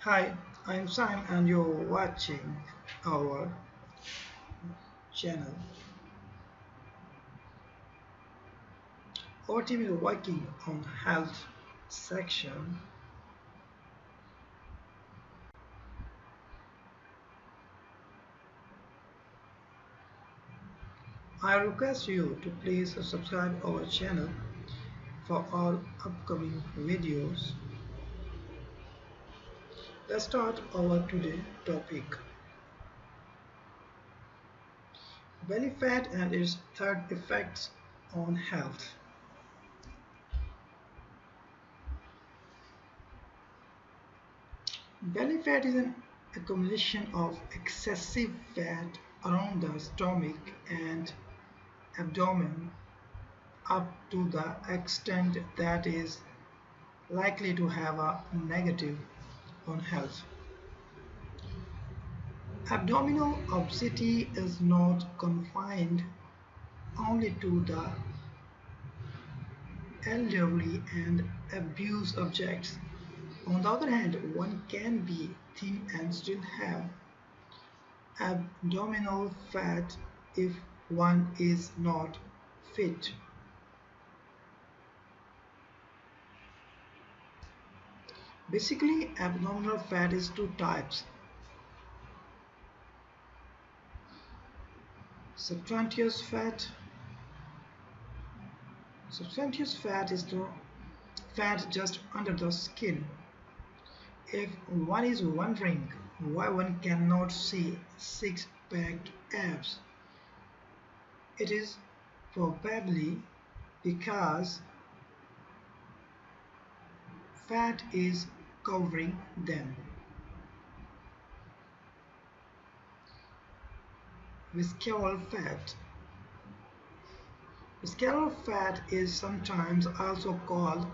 Hi, I'm Sam and you're watching our channel. Our team is working on health section. I request you to please subscribe our channel for all upcoming videos. Let's start our today topic. Belly fat and its third effects on health. Belly fat is an accumulation of excessive fat around the stomach and abdomen up to the extent that is likely to have a negative on health. Abdominal obesity is not confined only to the elderly and abuse objects. On the other hand, one can be thin and still have abdominal fat if one is not fit. Basically, abdominal fat is two types: subcutaneous fat. Subcutaneous fat is the fat just under the skin. If one is wondering why one cannot see six-packed abs, it is probably because fat is covering them. Visceral fat. Visceral fat is sometimes also called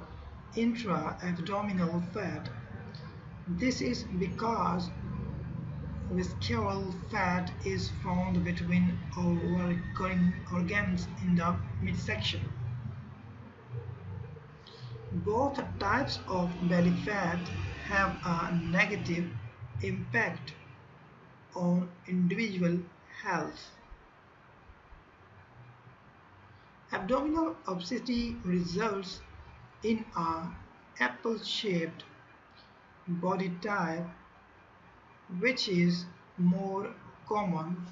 intra-abdominal fat. This is because visceral fat is found between organs in the midsection. Both types of belly fat have a negative impact on individual health. Abdominal obesity results in a apple-shaped body type, which is more common.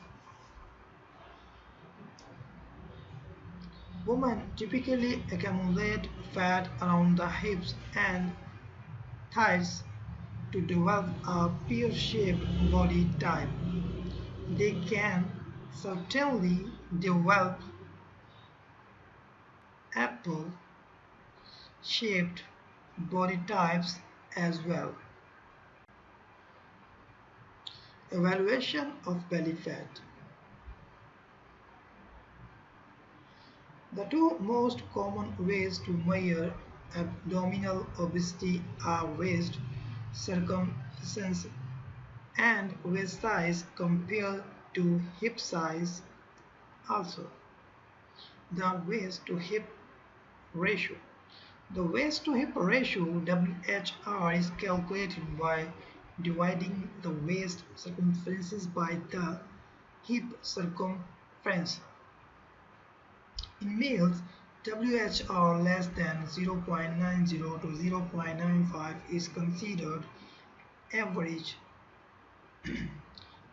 Women typically accumulate fat around the hips and thighs to develop a pear-shaped body type. They can certainly develop apple-shaped body types as well. Evaluation of belly fat. The two most common ways to measure abdominal obesity are waist circumference and waist size compared to hip size. Also, the waist to hip ratio. The waist to hip ratio (WHR) is calculated by dividing the waist circumference by the hip circumference. In males, WHR less than 0.90 to 0.95 is considered average,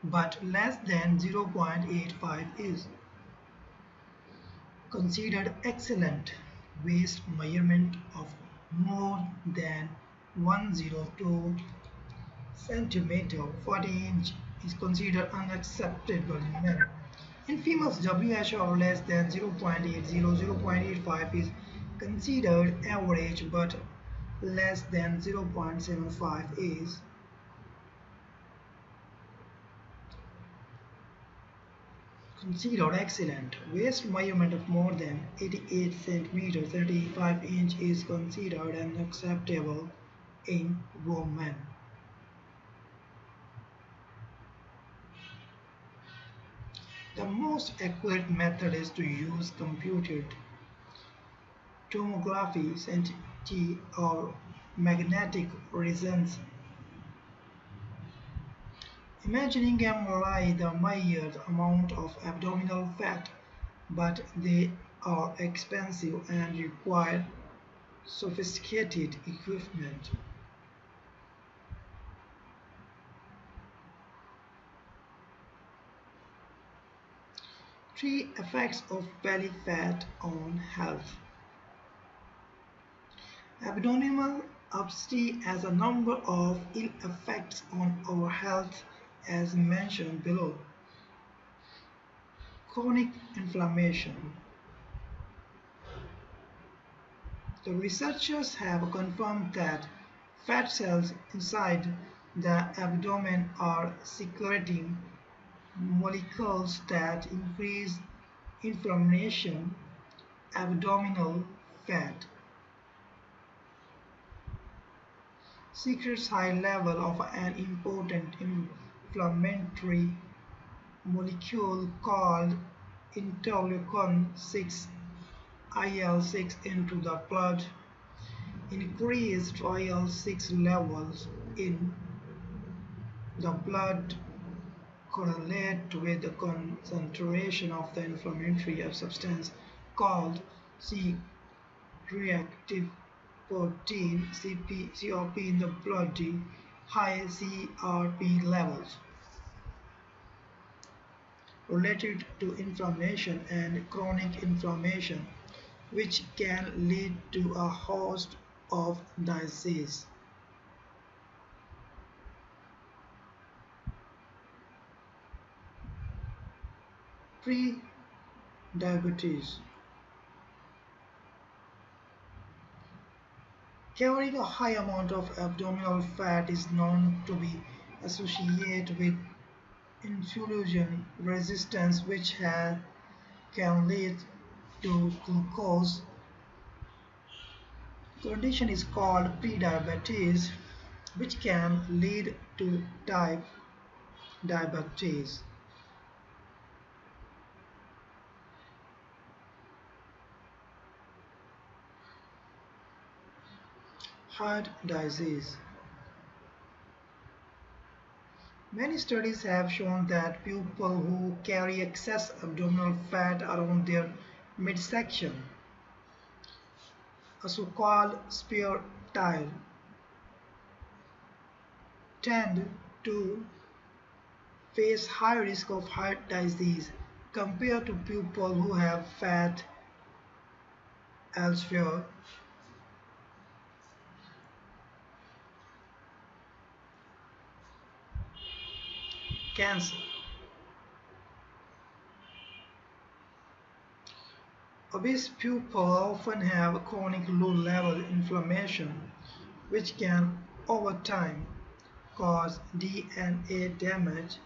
but less than 0.85 is considered excellent. Waist measurement of more than 102 cm 40 inch is considered unacceptable in men. In females, WHO less than 0.80-0.85 is considered average, but less than 0.75 is considered excellent. Waist measurement of more than 88 cm 35 inch is considered unacceptable in women. The most accurate method is to use computed tomography, CT, or magnetic resonance Imagining MRI the measured amount of abdominal fat, but they are expensive and require sophisticated equipment. 3. Effects of belly fat on health. Abdominal obesity has a number of ill effects on our health as mentioned below. Chronic inflammation. The researchers have confirmed that fat cells inside the abdomen are secreting molecules that increase inflammation. Abdominal fat secretes high level of an important inflammatory molecule called interleukin 6 IL-6 into the blood. Increased IL-6 levels in the blood correlate with the concentration of the inflammatory substance called C-reactive protein CRP in the blood. High CRP levels related to inflammation and chronic inflammation, which can lead to a host of diseases. Pre-diabetes. Carrying a high amount of abdominal fat is known to be associated with insulin resistance, which can lead to glucose. The condition is called prediabetes, which can lead to type diabetes. Heart disease. Many studies have shown that people who carry excess abdominal fat around their midsection, a so-called spare tire, tend to face high risk of heart disease compared to people who have fat elsewhere. Cancer. Obese people often have chronic low-level inflammation, which can, over time, cause DNA damage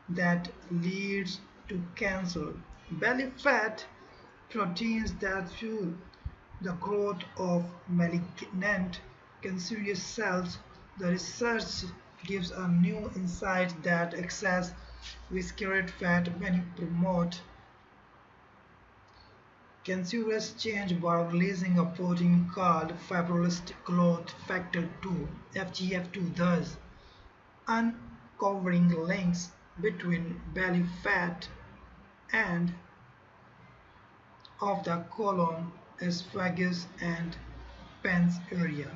that leads to cancer. Belly fat, proteins that fuel the growth of malignant cancerous cells. The research gives a new insight that excess visceral fat may promote cancerous change by releasing a protein called fibroblast growth factor 2 (FGF2), thus uncovering links between belly fat and of the colon, esophagus, and pons area.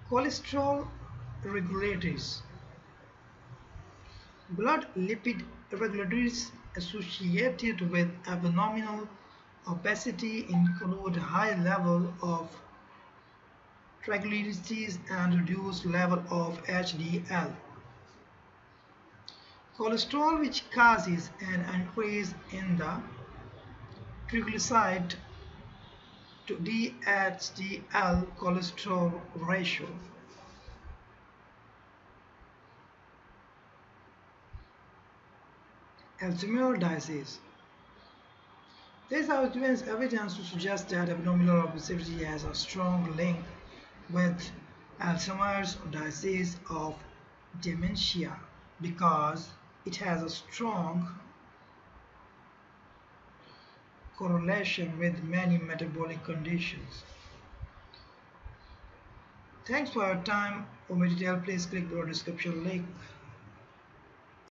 Cholesterol regulators. Blood lipid regulators associated with abdominal obesity include high level of triglycerides and reduced level of HDL cholesterol, which causes an increase in the triglyceride to DHDL cholesterol ratio. Alzheimer's disease. There is evidence to suggest that abdominal obesity has a strong link with Alzheimer's disease of dementia because it has a strong correlation with many metabolic conditions. Thanks for your time. For more detail, please click the description link.